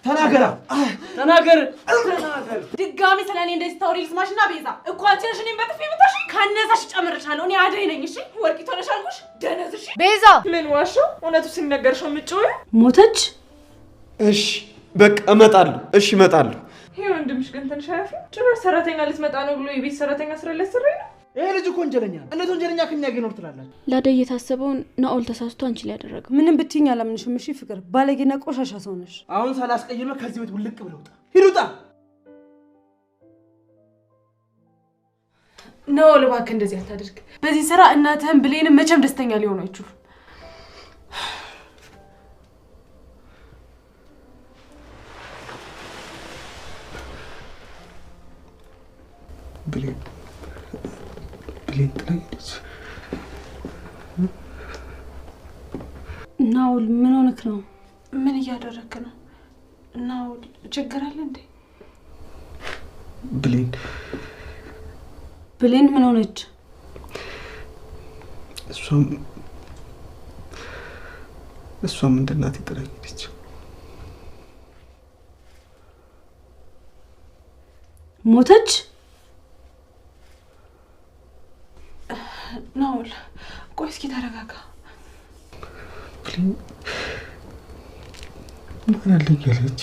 ተናገር ድጋሚ ስለኔ እንደዚህ ታውሪ ልስማሽና ቤዛ እኮ አንቺ ነሽ እኔን በጥፊ የምታሽ ካነሳሽ ጨምርሻለሁ እኔ አደይ ነኝ እሺ ወርቂት ሆነሽ አልኩሽ ደነዝ እሺ ቤዛ ምን ዋሽው እውነቱ ሲነገርሽው ምጭው ሞተች እሺ በቃ እመጣለሁ እሺ እመጣለሁ ይሄ ወንድምሽ ግን ትንሽ አያፊ ጭራሽ ሰራተኛ ልትመጣ ነው ብሎ የቤት ሰራተኛ ስራ ለሰራይ ነው ይሄ ልጅ እኮ ወንጀለኛ እንዴት ወንጀለኛ ከኛ ጋር ይኖር ትላላችሁ ላደይ የታሰበውን ናኦል ተሳስቶ አንቺ ላይ ያደረገው ምንም ብትይኝ አላምንሽም እሺ ፍቅር ባለጌና ቆሻሻ ሰው ነሽ አሁን ሳላስቀይመ ከዚህ ቤት ውልቅ ብለውጣ ሂዱጣ ናኦል እባክህ እንደዚህ አታድርግ በዚህ ስራ እናትህም ብሌንም መቼም ደስተኛ ሊሆኑ አይችሉም ብሌን ጥላይልሽ ናኦል ምን ሆነክ ነው ምን እያደረክ ነው ናኦል ችግር አለ እንዴ ብሌን ምን ሆነች እሷም እንደናት ጥላይልሽ ሞተች ናኦል ቆይ እስኪ ተረጋጋ ብሌን ማን አለኝ ያለች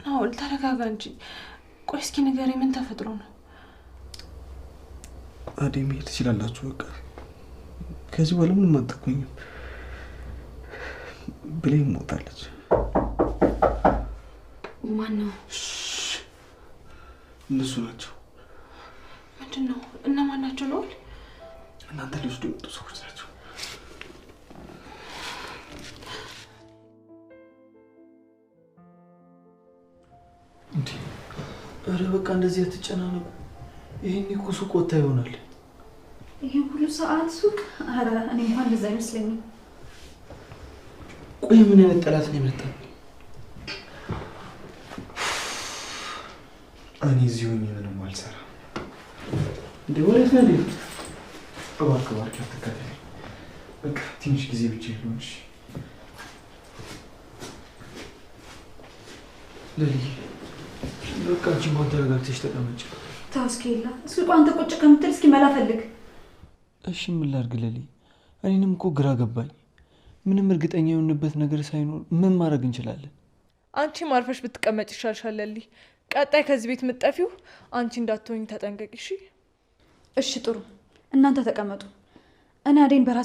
ናኦል ተረጋጋ እንጂ ቆይ እስኪ ንገረኝ ምን ተፈጥሮ ነው አደይ መሄድ ትችላላችሁ በቃ ከዚህ በኋላ ምንም አትቆኝም ብሌን ሞታለች ማን ነው እነሱ ናቸው ምንድነው እነማን ናቸው ነው እናንተ ሊወስዱ የመጡ ሰዎች ናቸው እንዴ አረ በቃ እንደዚህ አትጨናነቁ ይሄን እኮ ሱቅ ወጣ ይሆናል ይሄ ሁሉ ሰዓት ሱቅ አረ እኔ እንኳን እንደዛ አይመስለኝም ቆይ ምን አይነት ጠላት ነው የመጣው እኔ እዚህ ሆኜ ምንም አልሰራም እንዴ ወሬት ነው እባክህ አትከታተል በቃ ትንሽ ጊዜ ብቻ ይሆንሽ ለሊ በቃ አንቺ እንኳን ተረጋግተሽ ተቀመጭ ታስኬላ እስኪ ቋንተ ቁጭ ከምትል እስኪ መላ ፈልግ እሺ ምን ላድርግ ለሊ እኔንም እኮ ግራ ገባኝ ምንም እርግጠኛ የሆንበት ነገር ሳይኖር ምን ማድረግ እንችላለን አንቺ ማርፈሽ ብትቀመጭ ይሻልሻል ለሊ ቀጣይ ከዚህ ቤት ምትጠፊው አንቺ እንዳትሆኝ ተጠንቀቂ እሺ እሺ ጥሩ እናንተ ተቀመጡ እኔ አደይን በራሴ